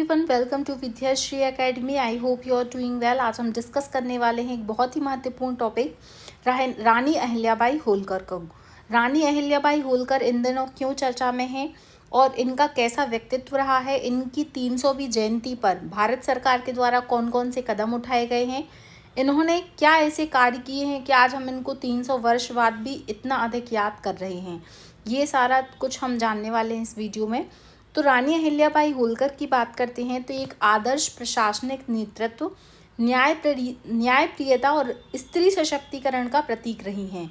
Everyone, welcome to Vidyashree academy. I hope you are doing well. आज हम discuss करने वाले हैं एक बहुत ही महत्वपूर्ण टॉपिक, रानी अहिल्याबाई होलकर को। रानी अहिल्याबाई होलकर इन दिनों क्यों चर्चा में हैं और इनका कैसा व्यक्तित्व रहा है। इनकी 300वीं जयंती पर भारत सरकार के द्वारा कौन कौन से कदम उठाए गए हैं, इन्होंने क्या ऐसे कार्य किए हैं कि आज हम इनको 300 वर्ष बाद भी इतना अधिक याद कर रहे हैं, ये सारा कुछ हम जानने वाले हैं इस वीडियो में। तो रानी अहिल्याबाई होलकर की बात करते हैं तो एक आदर्श प्रशासनिक नेतृत्व, न्यायप्रियता और स्त्री सशक्तिकरण का प्रतीक रही हैं।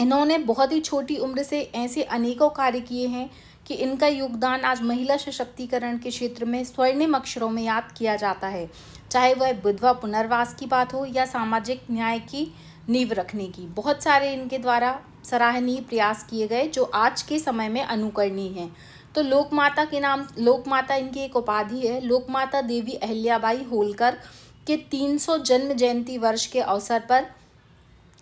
इन्होंने बहुत ही छोटी उम्र से ऐसे अनेकों कार्य किए हैं कि इनका योगदान आज महिला सशक्तिकरण के क्षेत्र में स्वर्णिम अक्षरों में याद किया जाता है। चाहे वह विधवा पुनर्वास की बात हो या सामाजिक न्याय की नींव रखने की, बहुत सारे इनके द्वारा सराहनीय प्रयास किए गए जो आज के समय में अनुकरणीय हैं। तो लोकमाता के नाम, लोकमाता इनकी एक उपाधि है। लोकमाता देवी अहिल्याबाई होलकर के 300 जन्म जयंती वर्ष के अवसर पर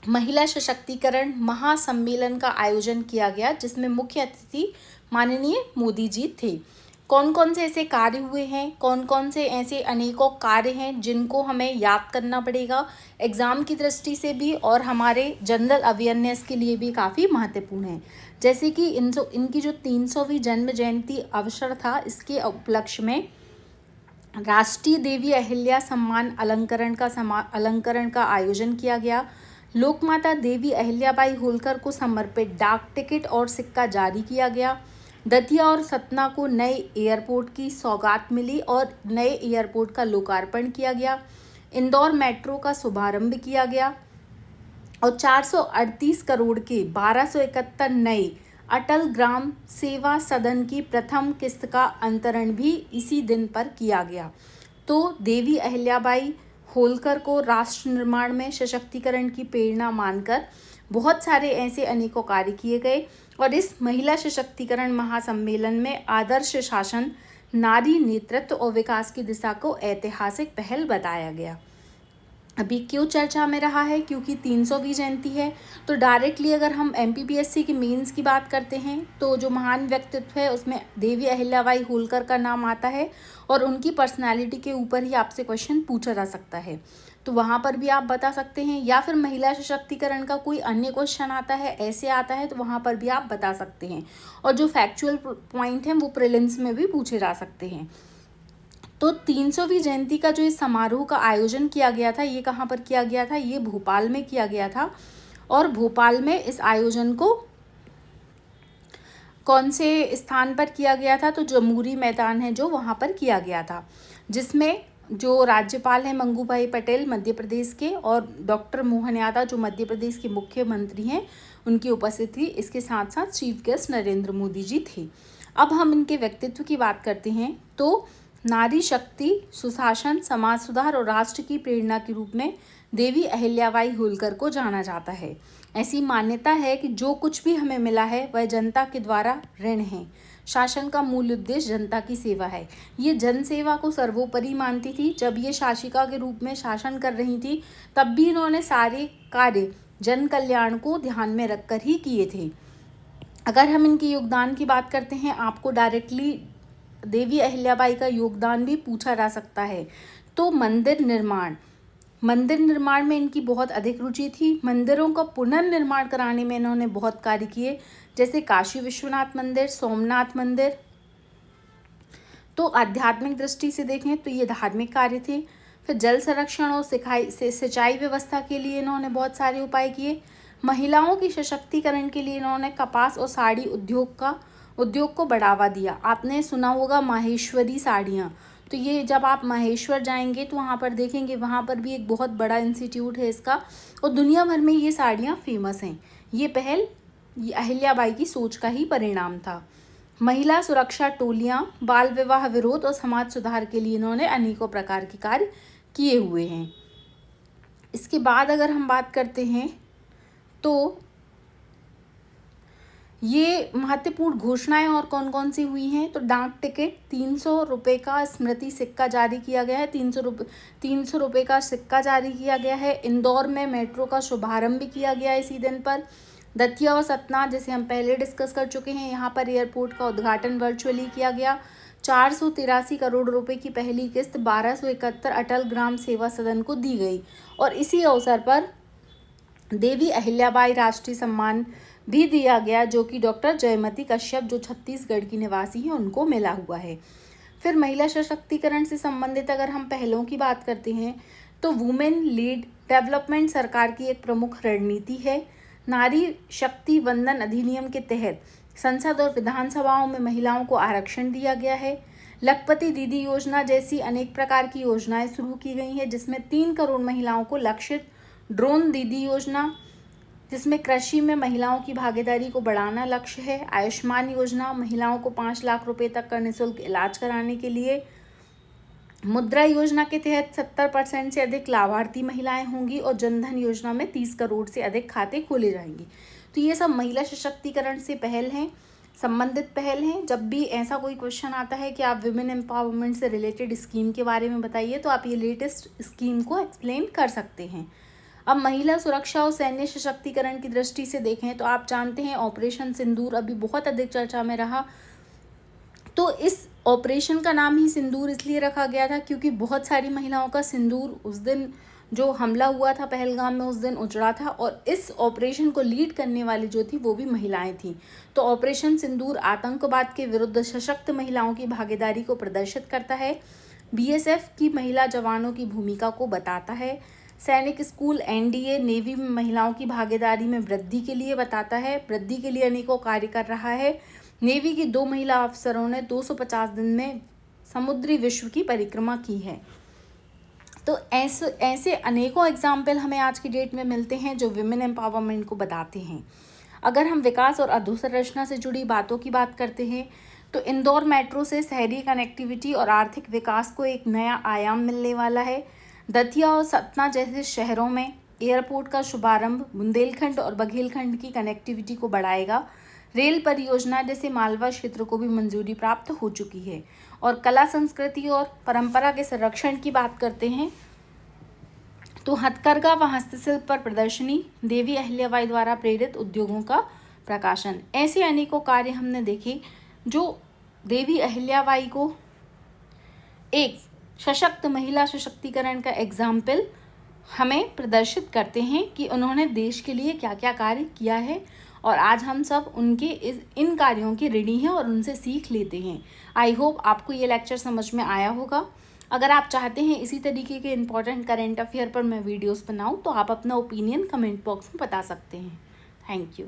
महिला सशक्तिकरण महासम्मेलन का आयोजन किया गया, जिसमें मुख्य अतिथि माननीय मोदी जी थे। कौन कौन से ऐसे कार्य हुए हैं, कौन कौन से ऐसे अनेकों कार्य हैं जिनको हमें याद करना पड़ेगा एग्ज़ाम की दृष्टि से भी और हमारे जनरल अवेयरनेस के लिए भी काफ़ी महत्वपूर्ण है। जैसे कि इनकी जो 300वीं जन्म जयंती अवसर था, इसके उपलक्ष्य में राष्ट्रीय देवी अहिल्या सम्मान अलंकरण का आयोजन किया गया। लोकमाता देवी अहिल्याबाई होलकर को समर्पित डाक टिकट और सिक्का जारी किया गया। दतिया और सतना को नए एयरपोर्ट की सौगात मिली और नए एयरपोर्ट का लोकार्पण किया गया। इंदौर मेट्रो का शुभारंभ किया गया और 438 करोड़ के 1271 नए अटल ग्राम सेवा सदन की प्रथम किस्त का अंतरण भी इसी दिन पर किया गया। तो देवी अहिल्याबाई होलकर को राष्ट्र निर्माण में सशक्तिकरण की प्रेरणा मानकर बहुत सारे ऐसे अनेकों कार्य किए गए और इस महिला सशक्तिकरण महासम्मेलन में आदर्श शासन, नारी नेतृत्व और विकास की दिशा को ऐतिहासिक पहल बताया गया। अभी क्यों चर्चा में रहा है, क्योंकि 300वीं जयंती है। तो डायरेक्टली अगर हम MPPSC की मेंस की बात करते हैं तो जो महान व्यक्तित्व है उसमें देवी अहिल्याबाई होलकर का नाम आता है और उनकी पर्सनालिटी के ऊपर ही आपसे क्वेश्चन पूछा जा सकता है, तो वहाँ पर भी आप बता सकते हैं। या फिर महिला सशक्तिकरण का कोई अन्य क्वेश्चन आता है, ऐसे आता है, तो वहाँ पर भी आप बता सकते हैं। और जो फैक्चुअल पॉइंट हैं वो प्रीलिम्स में भी पूछे जा सकते हैं। तो 300वीं जयंती का जो इस समारोह का आयोजन किया गया था, ये कहाँ पर किया गया था, ये भोपाल में किया गया था। और भोपाल में इस आयोजन को कौन से स्थान पर किया गया था, तो जमूरी मैदान है जो, वहाँ पर किया गया था, जिसमें जो राज्यपाल हैं मंगू भाई पटेल मध्य प्रदेश के और डॉक्टर मोहन यादव जो मध्य प्रदेश के मुख्यमंत्री हैं, उनकी उपस्थिति, इसके साथ साथ चीफ गेस्ट नरेंद्र मोदी जी थे। अब हम इनके व्यक्तित्व की बात करते हैं तो नारी शक्ति, सुशासन, समाज सुधार और राष्ट्र की प्रेरणा के रूप में देवी अहिल्याबाई होलकर को जाना जाता है। ऐसी मान्यता है कि जो कुछ भी हमें मिला है वह जनता के द्वारा ऋण है। शासन का मूल उद्देश्य जनता की सेवा है। ये जन सेवा को सर्वोपरि मानती थी। जब ये शासिका के रूप में शासन कर रही थी तब भी इन्होंने सारे कार्य जन कल्याण को ध्यान में रखकर ही किए थे। अगर हम इनके योगदान की बात करते हैं, आपको डायरेक्टली देवी अहिल्याबाई का योगदान भी पूछा जा सकता है। तो मंदिर निर्माण में इनकी बहुत अधिक रुचि थी। मंदिरों का पुनर्निर्माण कराने में इन्होंने बहुत कार्य किए, जैसे काशी विश्वनाथ मंदिर, सोमनाथ मंदिर। तो आध्यात्मिक दृष्टि से देखें तो ये धार्मिक कार्य थे। फिर जल संरक्षण और सिंचाई व्यवस्था के लिए इन्होंने बहुत सारे उपाय किए। महिलाओं की सशक्तिकरण के लिए इन्होंने कपास और साड़ी उद्योग को बढ़ावा दिया। आपने सुना होगा माहेश्वरी साड़ियाँ, तो ये जब आप माहेश्वर जाएंगे तो वहाँ पर देखेंगे, वहाँ पर भी एक बहुत बड़ा इंस्टीट्यूट है इसका और दुनिया भर में ये साड़ियाँ फेमस हैं। ये पहल अहिल्याबाई की सोच का ही परिणाम था। महिला सुरक्षा टोलियाँ, बाल विवाह विरोध और समाज सुधार के लिए इन्होंने अनेकों प्रकार के कार्य किए हुए हैं। इसके बाद अगर हम बात करते हैं तो ये महत्वपूर्ण घोषणाएं और कौन कौन सी हुई हैं, तो डाक टिकट 300 रुपये का स्मृति सिक्का जारी किया गया है। 300 रुपये का सिक्का जारी किया गया है। इंदौर में मेट्रो का शुभारंभ किया गया इसी दिन पर। दतिया और सतना, जैसे हम पहले डिस्कस कर चुके हैं, यहाँ पर एयरपोर्ट का उद्घाटन वर्चुअली किया गया। 483 करोड़ रुपए की पहली किस्त 1271 अटल ग्राम सेवा सदन को दी गई और इसी अवसर पर देवी अहिल्याबाई राष्ट्रीय सम्मान भी दिया गया, जो कि डॉक्टर जयमती कश्यप, जो छत्तीसगढ़ की निवासी हैं, उनको मिला हुआ है। फिर महिला सशक्तिकरण से संबंधित अगर हम पहलों की बात करते हैं तो वुमेन लीड डेवलपमेंट सरकार की एक प्रमुख रणनीति है। नारी शक्ति वंदन अधिनियम के तहत संसद और विधानसभाओं में महिलाओं को आरक्षण दिया गया है। लखपति दीदी योजना जैसी अनेक प्रकार की योजनाएं शुरू की गई हैं, जिसमें 3 करोड़ महिलाओं को लक्षित। ड्रोन दीदी योजना, जिसमें कृषि में महिलाओं की भागीदारी को बढ़ाना लक्ष्य है। आयुष्मान योजना, महिलाओं को 5 लाख रुपए तक का निःशुल्क इलाज कराने के लिए। मुद्रा योजना के तहत 70% से अधिक लाभार्थी महिलाएं होंगी और जनधन योजना में 30 करोड़ से अधिक खाते खोले जाएंगे। तो ये सब महिला सशक्तिकरण से पहल हैं, संबंधित पहल हैं। जब भी ऐसा कोई क्वेश्चन आता है कि आप विमेन एम्पावरमेंट से रिलेटेड स्कीम के बारे में बताइए, तो आप ये लेटेस्ट स्कीम को एक्सप्लेन कर सकते हैं। अब महिला सुरक्षा और सैन्य सशक्तिकरण की दृष्टि से देखें तो आप जानते हैं ऑपरेशन सिंदूर अभी बहुत अधिक चर्चा में रहा। तो इस ऑपरेशन का नाम ही सिंदूर इसलिए रखा गया था क्योंकि बहुत सारी महिलाओं का सिंदूर उस दिन जो हमला हुआ था पहलगाम में, उस दिन उजड़ा था और इस ऑपरेशन को लीड करने वाली जो थी वो भी महिलाएं थीं। तो ऑपरेशन सिंदूर आतंकवाद के विरुद्ध सशक्त महिलाओं की भागीदारी को प्रदर्शित करता है। बीएसएफ की महिला जवानों की भूमिका को बताता है। सैनिक स्कूल एनडीए नेवी में महिलाओं की भागीदारी में वृद्धि के लिए बताता है, वृद्धि के लिए अनेकों कार्य कर रहा है। नेवी की 2 महिला अफसरों ने 250 दिन में समुद्री विश्व की परिक्रमा की है। तो ऐसे अनेकों एग्जाम्पल हमें आज की डेट में मिलते हैं जो विमेन एम्पावरमेंट को बताते हैं। अगर हम विकास और अधोसंरचना से जुड़ी बातों की बात करते हैं तो इंदौर मेट्रो से शहरी कनेक्टिविटी और आर्थिक विकास को एक नया आयाम मिलने वाला है। दतिया और सतना जैसे शहरों में एयरपोर्ट का शुभारंभ बुंदेलखंड और बघेलखंड की कनेक्टिविटी को बढ़ाएगा। रेल परियोजना जैसे मालवा क्षेत्र को भी मंजूरी प्राप्त हो चुकी है। और कला संस्कृति और परंपरा के संरक्षण की बात करते हैं तो हथकरघा व हस्तशिल्प पर प्रदर्शनी, देवी अहिल्याबाई द्वारा प्रेरित उद्योगों का प्रकाशन, ऐसे अनेकों कार्य हमने देखे जो देवी अहिल्याबाई को एक सशक्त महिला सशक्तिकरण का एग्जाम्पल हमें प्रदर्शित करते हैं कि उन्होंने देश के लिए क्या क्या कार्य किया है और आज हम सब उनके इन कार्यों की ऋणी हैं और उनसे सीख लेते हैं। आई होप आपको ये लेक्चर समझ में आया होगा। अगर आप चाहते हैं इसी तरीके के इम्पोर्टेंट करेंट अफेयर पर मैं वीडियोस बनाऊं तो आप अपना ओपिनियन कमेंट बॉक्स में बता सकते हैं। Thank you.